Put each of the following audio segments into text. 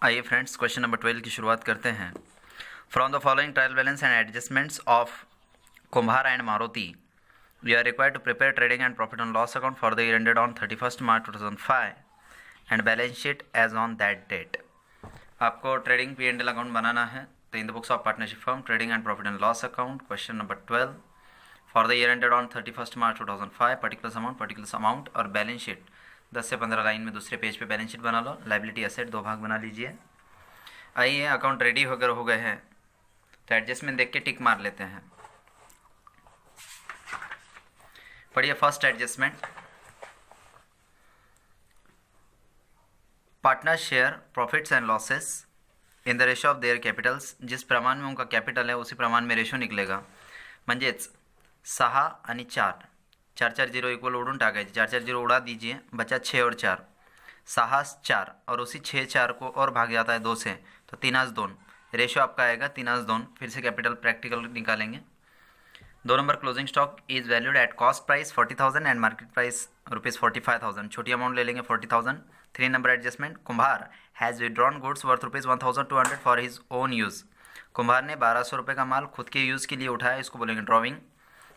आइए friends, question number 12 की शुरुआत करते हैं। From the following trial balance and adjustments of Kumhar and Maruti we are required to prepare trading and profit and loss account for the year ended on 31st March 2005 and balance sheet as on that date. आपको trading P&L account बनाना है। तो in the books of partnership firm trading and profit and loss account question number 12 for the year ended on 31st March 2005 particular amount और balance sheet 10 से 15 line में दूसरे page पे balance sheet बना लो। Liability asset दो भाग बना लीजिए। आइए, अकाउंट रेडी वगैरह हो गए हैं तो एडजस्टमेंट देख के टिक मार लेते हैं। पढ़िए first adjustment, partner share profits and losses in the ratio of their Capitals. जिस प्रमाण में उनका कैपिटल है उसी प्रमाण में रेशो निकलेगा। म्हणजेच 6 आणि 4, 4 0 इक्वल उडून टाकायचे, 4 0 उड़ा दीजिए, बचा 6 और 4, 6 4 और उसी 6 4 को और भाग जाता है 2 से, तो 3 2 रेशो आपका आएगा 3 2। फिर से कैपिटल प्रैक्टिकल निकालेंगे। 2 number closing stock is valued at cost price 40,000 and market price ₹45,000। छोटी अमाउंट ले लेंगे 40,000। 3 नंबर एडजस्टमेंट, कुम्हार has withdrawn goods worth ₹1,200 for his own use. कुम्हार ने 1200 रुपये का माल खुद के यूज़ के लिए उठाया, इसको बोलेंगे drawing.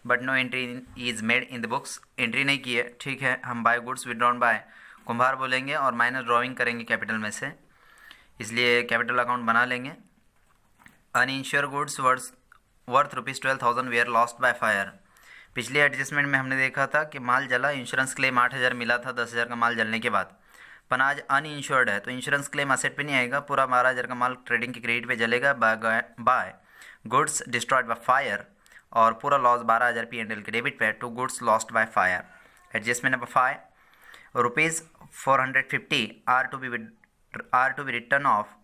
But no entry is made in the books, entry नहीं की है, ठीक है। हम बाय गुड्स विड्रॉन बाय कुम्हार बोलेंगे और माइनस ड्रॉविंग करेंगे कैपिटल में से, इसलिए कैपिटल अकाउंट बना लेंगे। Uninsured goods worth ₹12,000 were lost by fire. पिछले एडजस्टमेंट में हमने देखा था कि माल जला, इंश्योरेंस क्लेम 8,000 मिला था 10,000 का माल जलने के बाद। पर आज अनइंश्योर्ड है तो इंश्योरेंस क्लेम असेट पे नहीं आएगा, पूरा 12,000 का माल ट्रेडिंग के क्रेडिट पे जलेगा by goods destroyed by fire, और पूरा लॉस 12,000 P&L के डेबिट पे to goods lost by fire. Adjustment number 5, ₹450 are to be written off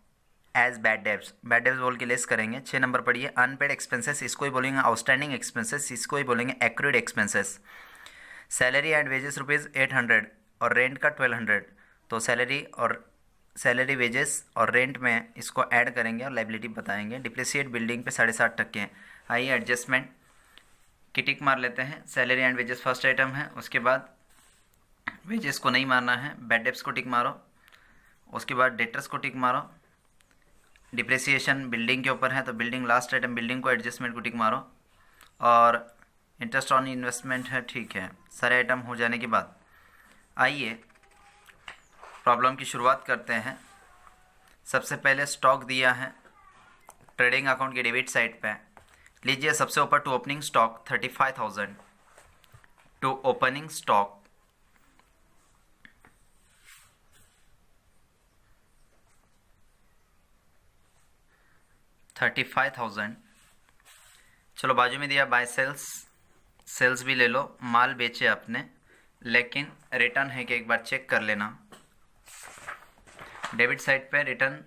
as bad debts. Bad debts बोल के लेस करेंगे। 6 नंबर पढ़िए, अनपेड एक्सपेंसेस, इसको ही बोलेंगे आउटस्टैंडिंग एक्सपेंसेस, इसको ही बोलेंगे accrued expenses. Salary and wages ₹800 और रेंट का 1,200, तो सैलरी वेजेस और रेंट में इसको ऐड करेंगे और लाइबिलिटी बताएंगे। डिप्रिसिएट बिल्डिंग पे 7.5%। आइए एडजस्टमेंट की टिक मार लेते हैं। Salary and wages first item है, उसके बाद वेजेस को नहीं मारना है, बैड डेब्स को टिक मारो, उसके बाद डेटर्स को टिक मारो। डिप्रिसिएशन बिल्डिंग के ऊपर है तो बिल्डिंग लास्ट आइटम, बिल्डिंग को एडजस्टमेंट को टिक मारो, और इंटरेस्ट ऑन इन्वेस्टमेंट है, ठीक है। सारे आइटम हो जाने के बाद आइए प्रॉब्लम की शुरुआत करते हैं। सबसे पहले स्टॉक दिया है ट्रेडिंग अकाउंट के डेबिट साइड पे। लीजिए सबसे ऊपर to opening stock 35,000, to opening stock 35,000। चलो बाजू में दिया बाय सेल्स भी ले लो, माल बेचे आपने, लेकिन रिटर्न है कि एक बार चेक कर लेना। डेबिट साइड पे रिटर्न,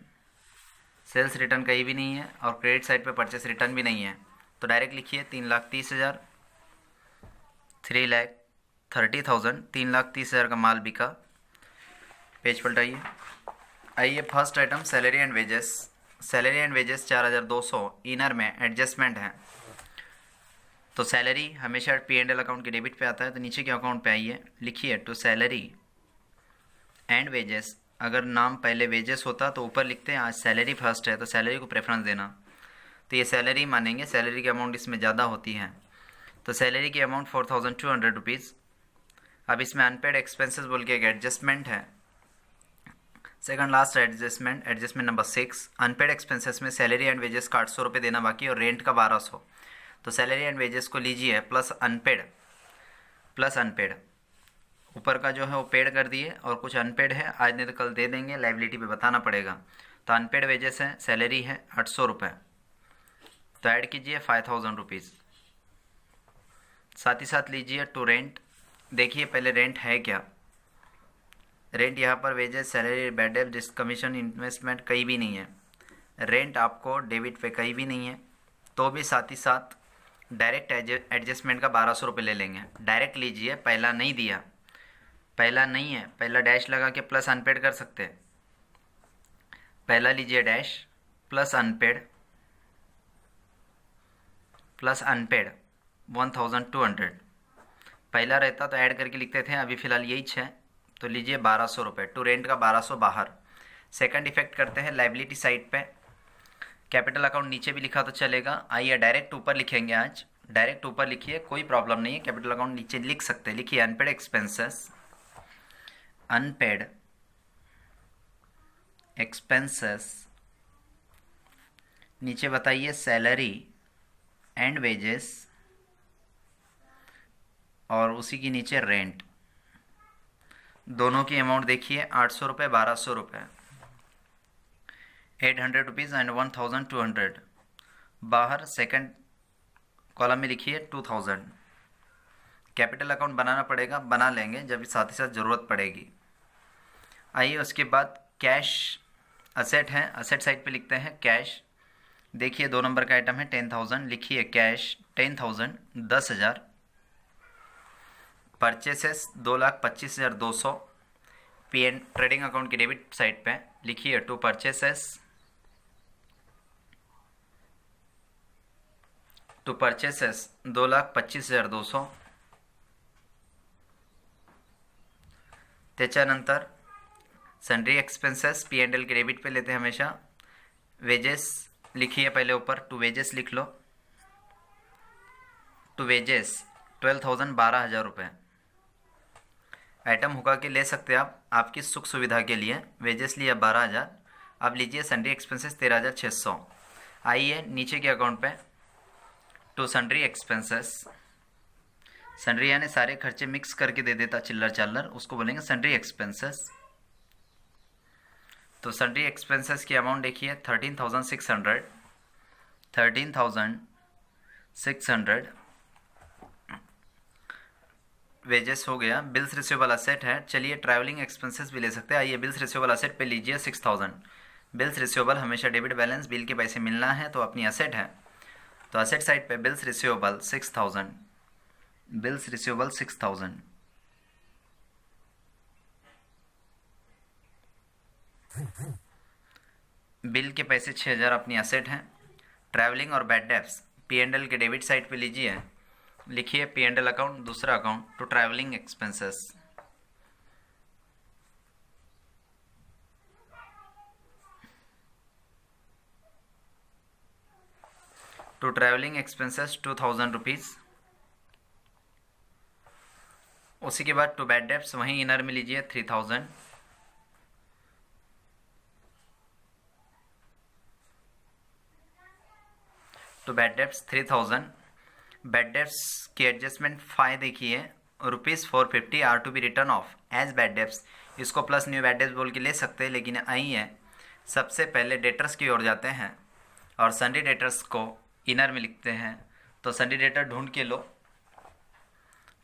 सेल्स रिटर्न कहीं भी नहीं है, और क्रेडिट साइड पे परचेस रिटर्न भी नहीं है, तो डायरेक्ट लिखिए 3,30,000, 3,30,000, 3,30,000 का माल बिका। पेज पलटाइए। आइए first item salary and wages. Salary and wages 4,200 inner में एडजस्टमेंट है, तो सैलरी हमेशा P&L अकाउंट के डेबिट पे आता है, तो नीचे के अकाउंट पे आइए, लिखिए टू सैलरी एंड वेजेस। अगर नाम पहले वेजेस होता तो ऊपर लिखते हैं, आज सैलरी फर्स्ट है तो सैलरी को प्रेफरेंस देना, तो ये सैलरी मानेंगे, सैलरी की अमाउंट इसमें ज़्यादा होती है, तो सैलरी की अमाउंट ₹4,200। अब इसमें अनपेड एक्सपेंसेस बोल के एक एडजस्टमेंट है, second last adjustment, adjustment number 6। Unpaid expenses में सैलरी एंड वेजेस का 800 रुपये देना बाकी और रेंट का 1,200, तो सैलरी एंड वेजेस को लीजिए प्लस अनपेड, ऊपर का जो है वो पेड कर दिए और कुछ अनपेड है, आज नहीं तो कल दे देंगे, लाइबिलिटी पे बताना पड़ेगा। तो अनपेड वेजेस है, सैलरी है 800 रुपये, तो ऐड कीजिए 5,000 रुपीज़। साथ ही साथ लीजिए टू रेंट। देखिए पहले रेंट है क्या, रेंट यहाँ पर वेजेस, सैलरी, बैड डेब्ट, कमीशन, इन्वेस्टमेंट कहीं भी नहीं है। रेंट आपको डेबिट पे कहीं भी नहीं है, तो भी साथ ही साथ डायरेक्ट एडजस्टमेंट का 1,200 रुपये ले लेंगे। डायरेक्ट लीजिए, पहला नहीं दिया, पहला नहीं है, पहला डैश लगा के प्लस अनपेड कर सकते हैं। पहला लीजिए डैश प्लस अनपेड 1,200। पहला रहता तो ऐड करके लिखते थे, अभी फ़िलहाल यही 6, तो लीजिए 1,200 रुपये टू रेंट का 1,200 बाहर। सेकंड इफेक्ट करते हैं लाइबिलिटी साइड पे। कैपिटल अकाउंट नीचे भी लिखा तो चलेगा, आइए डायरेक्ट ऊपर लिखेंगे। आज डायरेक्ट ऊपर लिखिए, कोई प्रॉब्लम नहीं है, कैपिटल अकाउंट नीचे लिख सकते हैं। लिखिए अनपेड एक्सपेंसेस, अनपेड एक्सपेंसेस, नीचे बताइए सैलरी एंड वेजेस, और उसी के नीचे रेंट। दोनों की अमाउंट देखिए, 800 रुपये, 1200 रुपये, 800 रुपीज़ एंड 1200। बाहर सेकंड कॉलम में लिखिए 2000। कैपिटल अकाउंट बनाना पड़ेगा, बना लेंगे जब साथ ही साथ ज़रूरत पड़ेगी। आइए उसके बाद कैश असेट है, असेट साइड पे लिखते हैं कैश। देखिए 2 नंबर का आइटम है 10,000, लिखिए cash 10,000, 10,000। Purchases 2,25,200, PN trading account की डेबिट साइड पे लिखिए टू परचेसेस, टू परचेसेस 2,25,200। त्याच्यानंतर सन्ड्री एक्सपेंसेस P&L के डेबिट पे लेते हैं हमेशा। वेजेस लिखिए पहले ऊपर, टू वेजेस लिख लो, टू वेजेस 12,000, 12,000 रुपये। आइटम हुका के ले सकते हैं आप, आपकी सुख सुविधा के लिए। वेजेस लिया 12,000, अब लीजिए सन्ड्री एक्सपेंसेस 13,600। आइए नीचे के अकाउंट पे टू सन्ड्री एक्सपेंसेस, सन्ड्री यानी सारे खर्चे मिक्स करके दे देता चिल्लर चाल्लर, उसको बोलेंगे सन्ड्री एक्सपेंसेस। तो सन्ड्री एक्सपेंसेस की अमाउंट देखिए 13,600, 13,600। वेजेस हो गया। बिल्स रिसीवेबल असेट है, चलिए ट्रैवलिंग एक्सपेंसेस भी ले सकते हैं। आइए बिल्स रिसीवेबल असेट पे लीजिए 6,000। बिल्स रिसीवेबल हमेशा डेबिट बैलेंस, बिल के पैसे मिलना है तो अपनी असेट है, तो असेट साइड पे bills receivable 6,000, bills receivable 6,000। Bill के पैसे 6,000 अपनी असेट हैं। ट्रैवलिंग और बैड डेब्ट्स P&L के डेबिट साइड पे लीजिए, लिखिए P&L अकाउंट, दूसरा account to travelling expenses, to travelling expenses 2,000 rupees. उसी के बाद टू बैड डेब्ट्स वहीं इनर में लीजिए 3,000, to bad debts 3,000। Bad debts की एडजस्टमेंट 5 देखिए, ₹450 are to be written off as bad debts. इसको प्लस न्यू बैड डेब्ट्स बोल के ले सकते हैं, लेकिन आइए सबसे पहले डेटर्स की ओर जाते हैं और सन्ड्री डेटर्स को इनर में लिखते हैं। तो सन्ड्री डेटर ढूंढ के लो,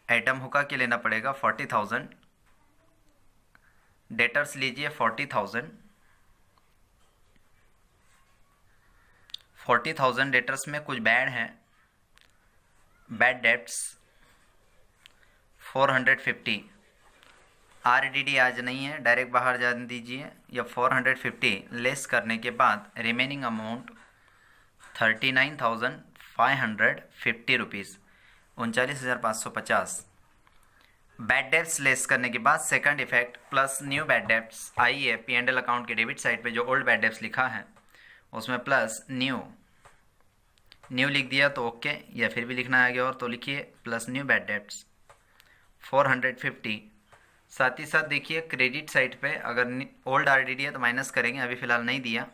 आइटम हुका के लेना पड़ेगा 40,000। डेटर्स लीजिए 40,000, 40,000 डेटर्स में कुछ बैड हैं। बैड डेब्ट्स 450, RDD आज नहीं है, डायरेक्ट बाहर जाने दीजिए। या 450 लेस करने के बाद remaining amount 39,550 rupees, 39,550। Bad debts less करने के बाद second effect plus new bad debts. आइए P&L अकाउंट के डेबिट साइड पे जो ओल्ड बैड डेब्ट्स लिखा है उसमें प्लस न्यू, न्यू लिख दिया तो ओके, या फिर भी लिखना है आगे और तो लिखिए प्लस न्यू बैड डेब्ट्स 450। साथ ही साथ देखिए क्रेडिट साइड पे अगर ओल्ड RDD है तो माइनस करेंगे, अभी फ़िलहाल नहीं दिया।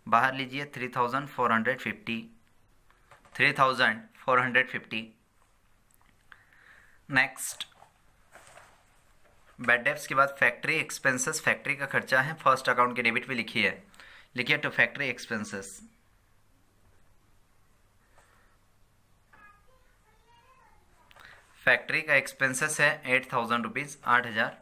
बाहर लीजिए 3,450, 3,450। नेक्स्ट बैड डेब्ट्स के बाद फैक्ट्री एक्सपेंसेस, फैक्ट्री का खर्चा है, फर्स्ट अकाउंट के डेबिट पे लिखिए, लिखिए टू फैक्ट्री एक्सपेंसेस। फैक्ट्री का एक्सपेंसेस है 8,000 रुपीज़, 8,000।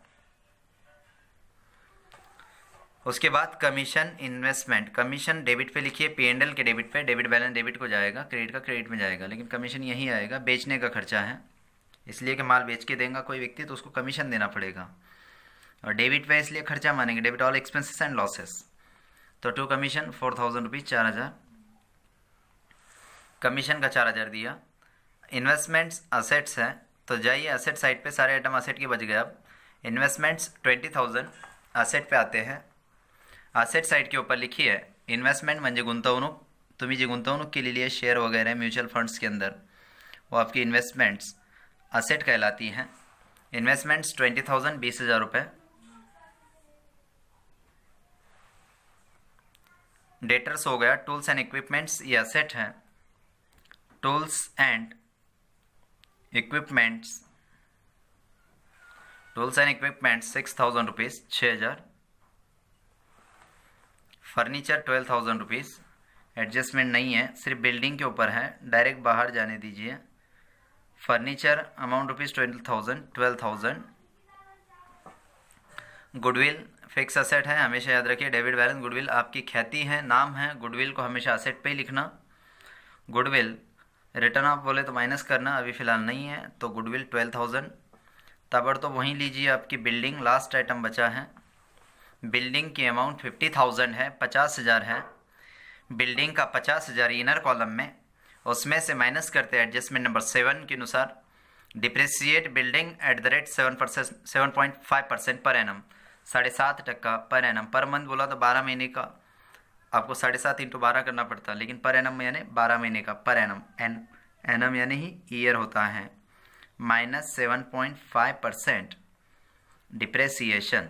उसके बाद कमीशन इन्वेस्टमेंट, कमीशन डेबिट पे लिखिए P&L के डेबिट पे, डेबिट बैलेंस डेबिट को जाएगा, क्रेडिट का क्रेडिट में जाएगा, लेकिन कमीशन यही आएगा। बेचने का खर्चा है, इसलिए कि माल बेच के देगा कोई व्यक्ति तो उसको कमीशन देना पड़ेगा, और डेबिट पे इसलिए खर्चा मानेंगे, debit all expenses and losses. तो टू कमीशन 4,000 रुपीज़, 4,000 कमीशन का 4,000 दिया। इन्वेस्टमेंट्स असेट्स है, तो जाइए असेट साइड पे, सारे आइटम असेट के बच गए। अब इन्वेस्टमेंट्स 20,000 असेट पे आते हैं। असेट साईड के ऊपर लिखिए इन्वेस्टमेंट म्हणजे गुंतवणूक, तुम्ही जी गुंतवणूक केलेली है शेयर वगैरह म्यूचुअल फंड्स के अंदर, वो आपकी इन्वेस्टमेंट्स असेट कहलाती हैं। इन्वेस्टमेंट्स 20,000 20,000 रुपये। डेटर्स हो गया, टूल्स एंड इक्विपमेंट्स ये असेट हैं। Tools and equipments, tools and equipments 6,000 rupees 6,000। Furniture 12,000 rupees, adjustment नहीं है, सिर्फ बिल्डिंग के ऊपर है, डायरेक्ट बाहर जाने दीजिए। Furniture amount rupees 12,000। Goodwill fix asset है, हमेशा याद रखिए। डेबिट बैलेंस, गुडविल आपकी ख्याति है, नाम है, गुडविल को हमेशा असेट पे ही लिखना। गुडविल रिटर्न ऑफ बोले तो माइनस करना, अभी फ़िलहाल नहीं है, तो गुडविल 12,000। तब तो वहीं लीजिए, आपकी बिल्डिंग लास्ट आइटम बचा है। बिल्डिंग की अमाउंट 50,000 है, 50,000 है। बिल्डिंग का 50,000 इनर कॉलम में, उसमें से माइनस करते हैं एडजस्टमेंट नंबर 7 के अनुसार। Depreciate building at the rate 7.5% per annum, 7.5% per annum. Per month बोला तो 12 महीने का आपको 7.5 इंटू 12 करना पड़ता, लेकिन पर एनम यानी 12 महीने का पर एनम, एनम यानी ही ईयर होता है। Minus 7.5% depreciation.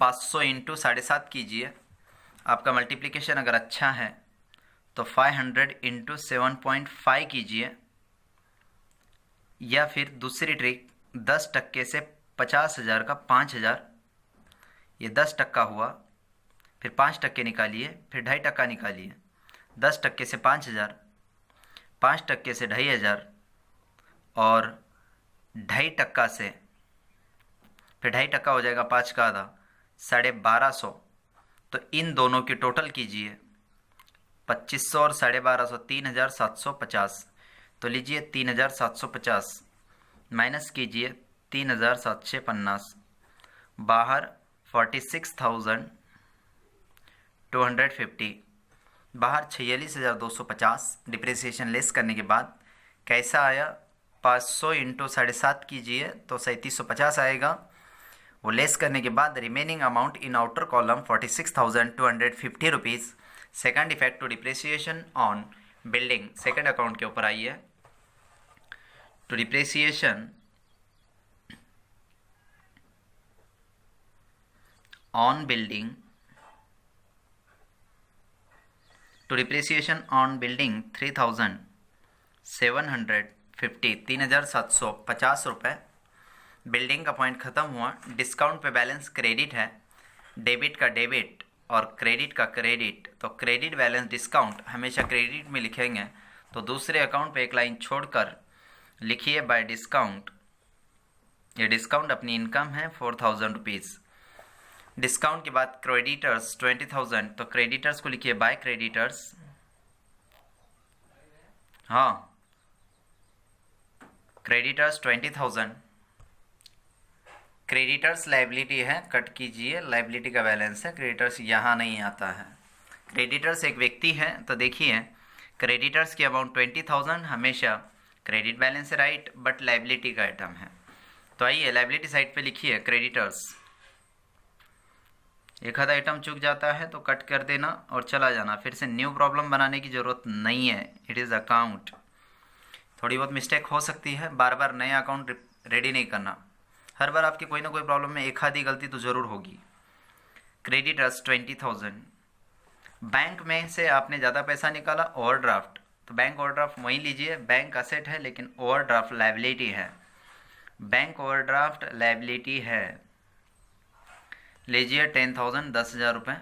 500 इंटू 7.5 कीजिए, आपका मल्टीप्लिकेशन अगर अच्छा है तो 500 इंटू 7.5 कीजिए, या फिर दूसरी ट्रिक 10% से 50,000 का 5,000, ये 10% हुआ, फिर 5% निकालिए, फिर 2.5% निकालिए। 10% से 5,000, 5% से 2,500 और 2.5% से फिर 2.5% हो जाएगा 5 का आधा, 1,250। तो इन दोनों की टोटल कीजिए, 2,500 और 1,250, 3,750। तो लीजिए 3,750 माइनस कीजिए 3,750, बाहर 46,250, बाहर 46,250। डिप्रिसिएशन लेस करने के बाद कैसा आया? 500 इंटू 7.5 कीजिए तो 3,750 आएगा। वो लेस करने के बाद remaining amount in outer column 46,250 rupees. Second effect to depreciation on building, second account के ऊपर आइए। To depreciation on building, to depreciation on building 3,750, 3,750 रुपये। बिल्डिंग का पॉइंट ख़त्म हुआ। डिस्काउंट पे बैलेंस क्रेडिट है, डेबिट का डेबिट और क्रेडिट का क्रेडिट, तो क्रेडिट बैलेंस डिस्काउंट हमेशा क्रेडिट में लिखेंगे, तो दूसरे अकाउंट पे एक लाइन छोड़कर लिखिए बाय डिस्काउंट। ये डिस्काउंट अपनी इनकम है 4,000 रुपीज़। डिस्काउंट के बाद क्रेडिटर्स 20,000, तो क्रेडिटर्स को लिखिए बाय क्रेडिटर्स। हाँ, क्रेडिटर्स 20,000। क्रेडिटर्स लाइबिलिटी है, कट कीजिए, लाइबिलिटी का बैलेंस है, क्रेडिटर्स यहाँ नहीं आता है। क्रेडिटर्स एक व्यक्ति है, तो देखिए क्रेडिटर्स की अमाउंट 20,000 हमेशा क्रेडिट बैलेंस है, राइट, बट लाइबिलिटी का आइटम है। तो आइए लाइबिलिटी साइड पे लिखिए क्रेडिटर्स। एक आधा आइटम चूक जाता है तो कट कर देना और चला जाना, फिर से न्यू प्रॉब्लम बनाने की ज़रूरत नहीं है। इट इज़ अकाउंट, थोड़ी बहुत मिस्टेक हो सकती है, बार बार नया अकाउंट रेडी नहीं करना। हर बार आपकी कोई ना कोई प्रॉब्लम में एक आधी गलती तो ज़रूर होगी। क्रेडिटर्स 20,000। बैंक में से आपने ज़्यादा पैसा निकाला, ओवरड्राफ्ट, तो बैंक ओवरड्राफ्ट वहीं लीजिए, बैंक असेट है लेकिन ओवरड्राफ्ट लायबिलिटी है। बैंक ओवरड्राफ्ट लायबिलिटी है, लीजिए 10,000, 10,000 रुपये।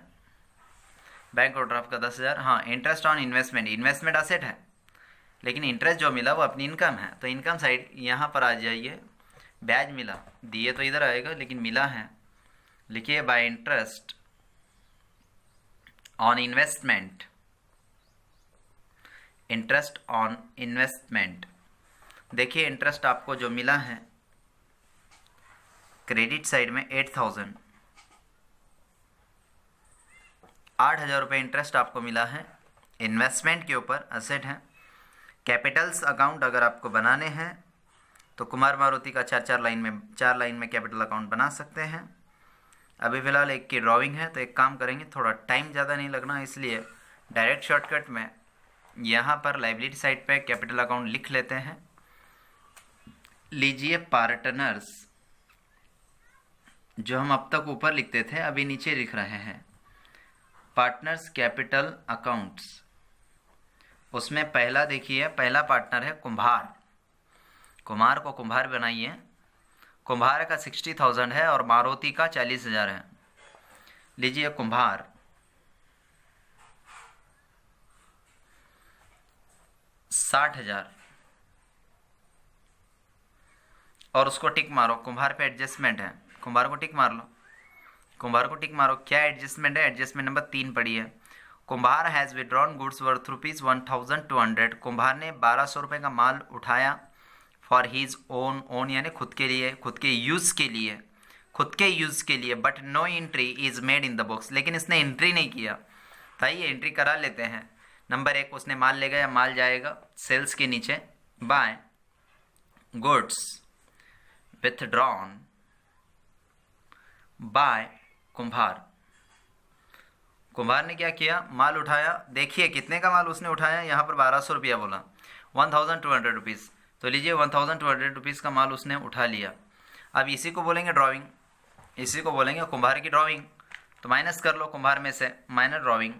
बैंक ओवरड्राफ्ट का 10,000। हाँ, interest on investment, investment asset है लेकिन इंटरेस्ट जो मिला वो अपनी इनकम है, तो इनकम साइड यहाँ पर आ जाइए। ब्याज मिला, दिए तो इधर आएगा लेकिन मिला है, लिखिए bye interest on investment, interest on investment. देखिए इंटरेस्ट आपको जो मिला है क्रेडिट साइड में 8,000, 8,000 रुपये इंटरेस्ट आपको मिला है इन्वेस्टमेंट के ऊपर, असेट है। कैपिटल्स अकाउंट अगर आपको बनाने हैं तो कुमार मारुति का 4 लाइन में कैपिटल अकाउंट बना सकते हैं। अभी फ़िलहाल एक की ड्राइंग है, तो एक काम करेंगे, थोड़ा टाइम ज़्यादा नहीं लगना, इसलिए डायरेक्ट शॉर्टकट में यहाँ पर लाइबिलिटी साइड पे कैपिटल अकाउंट लिख लेते हैं। लीजिए पार्टनर्स, जो हम अब तक ऊपर लिखते थे अभी नीचे लिख रहे हैं, पार्टनर्स कैपिटल अकाउंट्स। उसमें पहला देखिए, पहला पार्टनर है कुम्हार। कुम्हार को कुम्हार बनाइए। कुम्हार का 60,000 है और मारुति का 40,000 है। लीजिए कुम्हार, 60,000 और उसको टिक मारो। कुम्हार पे एडजस्टमेंट है, कुम्हार को टिक मार लो। कुम्हार को टिक मारो। क्या एडजस्टमेंट है? एडजस्टमेंट नंबर 3 पड़ी है। कुम्हार हैज़ विड्रॉन गुड्स वर्थ ₹1,200। कुम्हार ने 1,200 रुपये का माल उठाया फॉर हीज ओन, ओन यानी खुद के लिए, खुद के यूज़ के लिए, खुद के यूज़ के लिए। But no entry is made in the books, लेकिन इसने एंट्री नहीं किया। तो आइए एंट्री करा लेते हैं। नंबर 1, उसने माल ले गया, माल जाएगा सेल्स के नीचे। बाय गुड्स विथड्रॉन बाय कुम्हार। कुम्हार ने क्या किया? माल उठाया। देखिए कितने का माल उसने उठाया, यहाँ पर 1,200 रुपया बोला, 1,200 रुपीज़। तो लीजिए 1,200 रुपीज़ का माल उसने उठा लिया। अब इसी को बोलेंगे ड्राइंग, इसी को बोलेंगे कुम्हार की ड्राइंग। तो माइनस कर लो कुम्हार में से, माइनस ड्राइंग।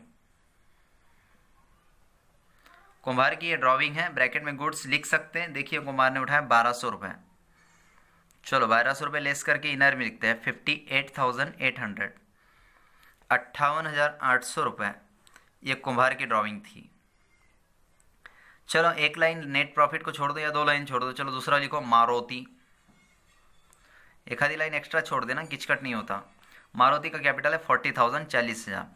कुम्हार की ये ड्राइंग है, ब्रैकेट में गुड्स लिख सकते हैं। देखिए कुम्हार ने उठाया 1,200 रुपये। चलो 1,200 रुपये लेस करके इनर में लिखते हैं 58,800, 58,800 रुपये। ये कुम्हार की ड्राइंग थी। चलो एक लाइन नेट प्रॉफिट को छोड़ दो या 2 लाइन छोड़ दो। चलो दूसरा लिखो मारुति। एक आधी लाइन एक्स्ट्रा छोड़ देना, किचकट नहीं होता। मारुति का कैपिटल है 40,000, 40,000।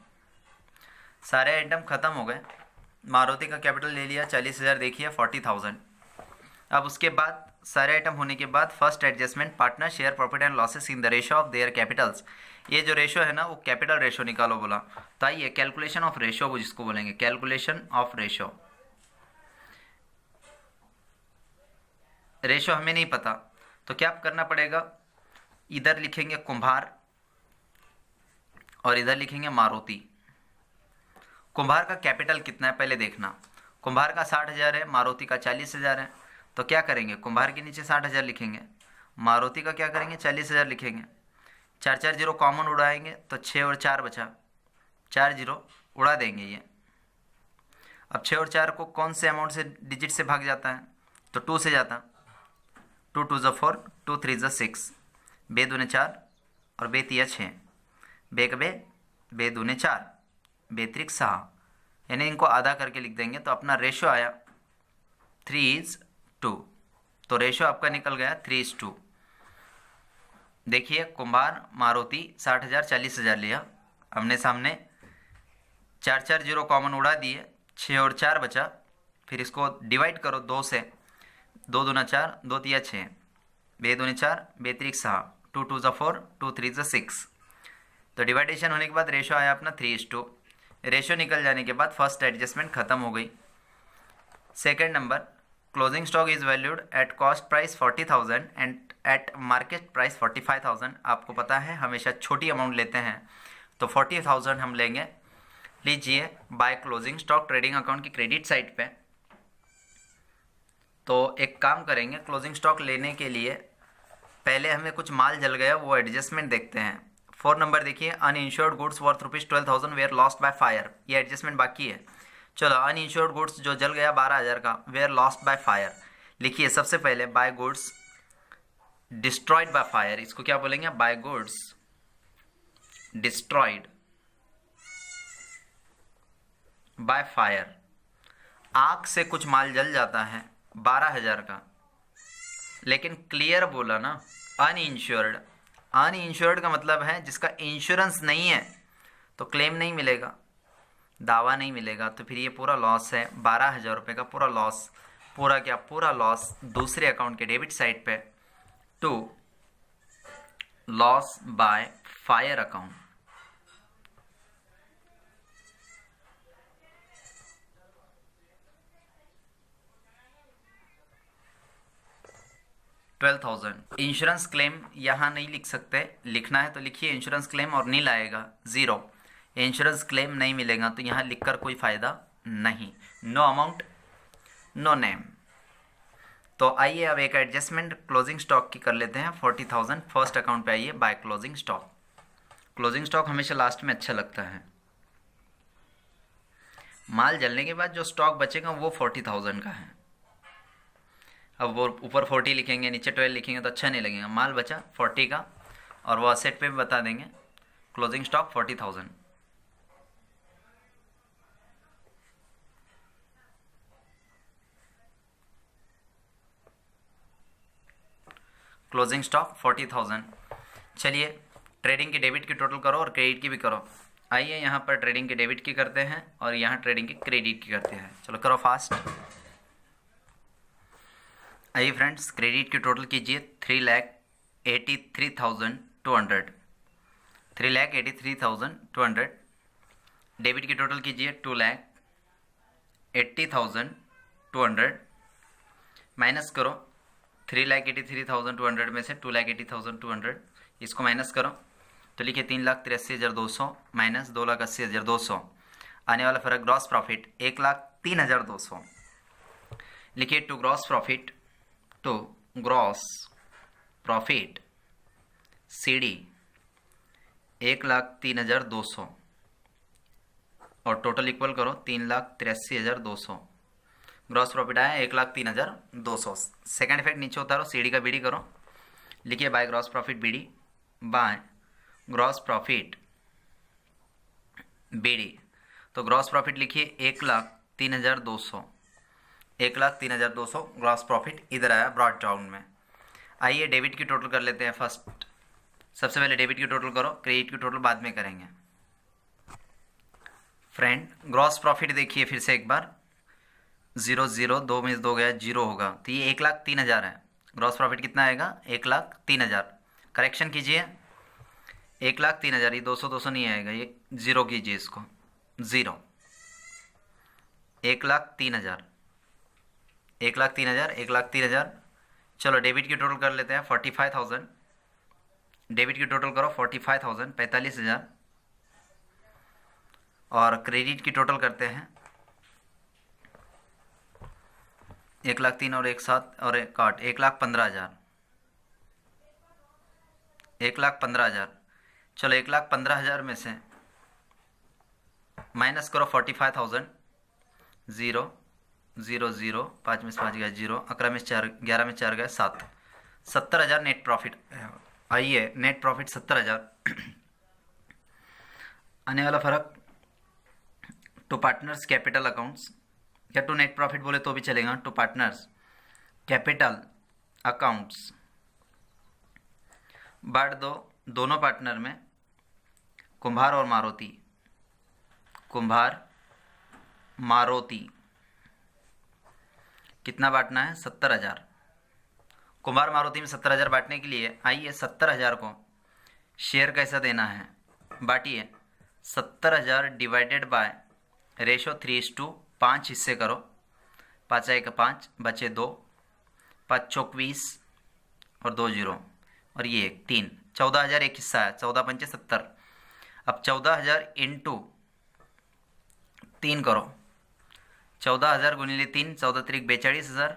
सारे आइटम खत्म हो गए। मारुति का कैपिटल ले लिया 40,000, देखिए 40,000। अब उसके बाद सारे आइटम होने के बाद first adjustment, partner share profit and losses in the ratio of their Capitals. ये जो रेशो है ना, वो कैपिटल रेशो निकालो बोला। तो आइए कैलकुलेशन ऑफ रेशो वो जिसको बोलेंगे, कैलकुलेशन ऑफ रेशो। रेशो हमें नहीं पता, तो क्या करना पड़ेगा? इधर लिखेंगे कुम्हार और इधर लिखेंगे मारुति। कुम्हार का कैपिटल कितना है पहले देखना। कुम्हार का 60,000 है, मारुति का 40,000 है। तो क्या करेंगे? कुम्हार के नीचे 60,000 लिखेंगे, मारुति का क्या करेंगे? 40,000 लिखेंगे। 4 जीरो कॉमन उड़ाएंगे तो 6 और 4 बचा, 4 जीरो उड़ा देंगे ये। अब 6 और 4 को कौन से अमाउंट से, डिजिट से भाग जाता है? तो 2 से जाता। 2 2 ज़ा 4, 2 3 ज़ा 6, बे दूने 4 और बे तिया 6, बे का बे दूने 4, बे त्रिक 6, यानी इनको आधा करके लिख देंगे। तो अपना रेशो आया 3:2। तो रेशो आपका निकल गया 3:2। देखिए कुम्हार मारुति 60,000, 40,000 लिया आमने सामने, 4 4 जीरो कॉमन उड़ा दिए, 6 और 4 बचा। फिर इसको डिवाइड करो 2 से, 2 दूना 4, 2 तिया 6, बे दूने 4, बे त्रिक 6, 2 2 ज़ा 4, 2 3 ज़ा 6। तो डिवाइडेशन होने के बाद रेशो आया अपना 3:2। रेशो निकल जाने के बाद फर्स्ट एडजस्टमेंट खत्म हो गई। Second number, closing stock is valued at cost price 40,000 and eight market price 45,000। आपको पता है हमेशा छोटी अमाउंट लेते हैं, तो 40,000 हम लेंगे। लीजिए by closing stock trading account की क्रेडिट साइड पे। तो एक काम करेंगे, क्लोजिंग स्टॉक लेने के लिए पहले हमें कुछ माल जल गया, वो एडजस्टमेंट देखते हैं। 4 नंबर देखिए, uninsured goods worth ₹12,000 were lost by fire. ये एडजस्टमेंट बाकी है। चलो अनइंश्योर्ड गुड्स जो जल गया 12,000 का, वेयर लॉस्ट बाय फायर। लिखिए सबसे पहले by goods destroyed by fire, इसको क्या बोलेंगे? By goods destroyed by fire. आग से कुछ माल जल जाता है 12,000 का, लेकिन क्लियर बोला ना, अनइंश्योर्ड। अनइंश्योर्ड का मतलब है जिसका इंश्योरेंस नहीं है, तो क्लेम नहीं मिलेगा, दावा नहीं मिलेगा। तो फिर ये पूरा लॉस है, 12,000 रुपये का पूरा लॉस। पूरा क्या? पूरा लॉस दूसरे अकाउंट के डेबिट साइड पे, to loss by fire account. 12,000। Insurance claim यहाँ नहीं लिख सकते, लिखना है तो लिखिए इंश्योरेंस क्लेम और नील आएगा 0। इंश्योरेंस क्लेम नहीं मिलेगा तो यहाँ लिखकर कोई फ़ायदा नहीं। No amount, no name. तो आइए अब एक एडजस्टमेंट क्लोजिंग स्टॉक की कर लेते हैं। 40,000 फर्स्ट अकाउंट पे आइए, by closing stock. Closing stock हमेशा लास्ट में अच्छा लगता है। माल जलने के बाद जो स्टॉक बचेगा वो 40,000 का है। अब वो ऊपर 40 लिखेंगे नीचे 12 लिखेंगे तो अच्छा नहीं लगेगा। माल बचा 40 का और वो असेट पे भी बता देंगे। Closing stock 40,000। Closing stock 40,000। चलिए ट्रेडिंग की डेबिट की टोटल करो और क्रेडिट की भी करो। आइए यहाँ पर ट्रेडिंग की डेबिट की करते हैं और यहाँ ट्रेडिंग की क्रेडिट की करते हैं। चलो करो फास्ट। आइए फ्रेंड्स, क्रेडिट की टोटल कीजिए 3,83,200। 3,83,200। डेबिट की टोटल कीजिए 2,80,200। माइनस करो 3,83,200 में से 2,80,200, इसको माइनस करो तो लिखिए 3,83,200 माइनस 2,80,200। आने वाला फ़र्क ग्रॉस प्रॉफिट 1,03,200। लिखिए टू ग्रॉस प्रॉफिट CD 1,03,200 और टोटल इक्वल करो 3,83,200। ग्रॉस प्रॉफिट आया 1,03,200। सेकंड इफेक्ट नीचे उतारो, CD का BD करो। लिखिए by gross profit BD, by gross profit BD। तो ग्रॉस प्रॉफिट लिखिए 1,03,200। 1,03,200 ग्रॉस प्रॉफिट इधर आया ब्रॉड डाउन में। आइए डेबिट की टोटल कर लेते हैं फर्स्ट। सबसे पहले डेबिट की टोटल करो, क्रेडिट की टोटल बाद में करेंगे। फ्रेंड ग्रॉस प्रॉफिट देखिए फिर से एक बार, 0 0 2 में से 2 गया 0 होगा तो ये 1,03,000 है। ग्रॉस प्रॉफिट कितना आएगा 1,03,000। करेक्शन कीजिए 1,03,000, ये 200 200 नहीं आएगा, ये 0 कीजिए इसको 0। 1,03,000 1,03,000 1,03,000। चलो डेबिट की टोटल कर लेते हैं 45,000। डेबिट की टोटल करो 45,000 45,000 और क्रेडिट की टोटल करते हैं 1,03,000 और 1,07 और 1,08 1,15,000 1,15,000। चलो 1,15,000 में से माइनस करो 45,000। 0 0 0 5 में से 5 गया 0, 11 में से 4 11 में 4 गया 7। 70,000 नेट प्रॉफिट। आइए नेट प्रॉफिट 70,000। आने वाला फर्क टू पार्टनर्स कैपिटल अकाउंट्स, या टू नेट प्रॉफिट बोले तो भी चलेगा। टू पार्टनर्स कैपिटल अकाउंट्स बांट दो दोनों पार्टनर में, कुम्हार और मारुति। कुम्हार मारुति कितना बांटना है 70,000। कुम्हार मारुति में 70,000 बांटने के लिए आइए 70,000 को शेयर कैसा देना है बांटिए। 70,000 डिवाइडेड बाय रेशो 3:5 हिस्से करो। 5 1 5 बचे 2, 5 चौक 20 और 2 0 और ये 1 3। 14,000 एक हिस्सा है, 14 पंचे 70। अब 14,000 इंटू 3 करो। 14,000 गुणिले 3 14 त्रिक 42,000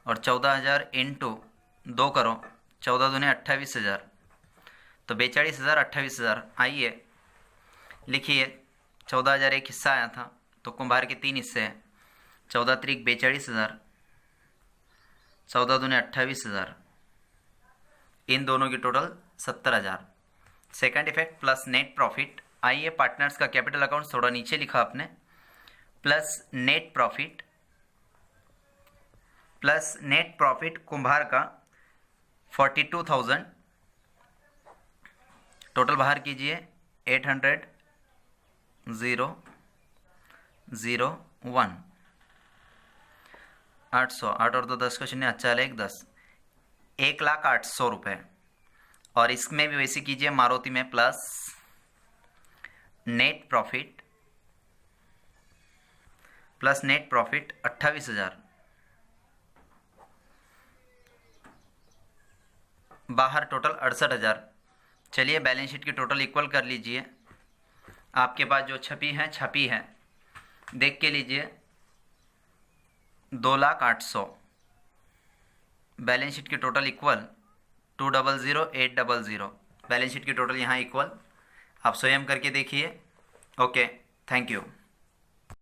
और 14,000 इंटू 2 करो, 14 दूने 28,000। तो 42,000 28,000। आइए लिखिए 14,000 एक हिस्सा आया था तो कुम्हार के 3 हिस्से हैं। 14 त्रिक 42,000, 14 दूने 28,000, इन दोनों की total 70,000। Second effect plus net profit. आइए पार्टनर्स का कैपिटल अकाउंट थोड़ा नीचे लिखा आपने, प्लस नेट प्रॉफिट कुम्हार का 42,000। टोटल बाहर कीजिए 800 0 0 1 800। 8 और 2 10 का शून्य, 4 1 10, 1,08,000 रुपये। और इसमें भी वैसे कीजिए मारुति में, प्लस नेट प्रॉफिट 28,000। बाहर टोटल 68,000। चलिए बैलेंस शीट की टोटल इक्वल कर लीजिए। आपके पास जो छपी है देख के लीजिए, 2,08,000। बैलेंस शीट की टोटल इक्वल 200,800। बैलेंस शीट की टोटल यहाँ इक्वल, आप स्वयं करके देखिए। Okay, thank you.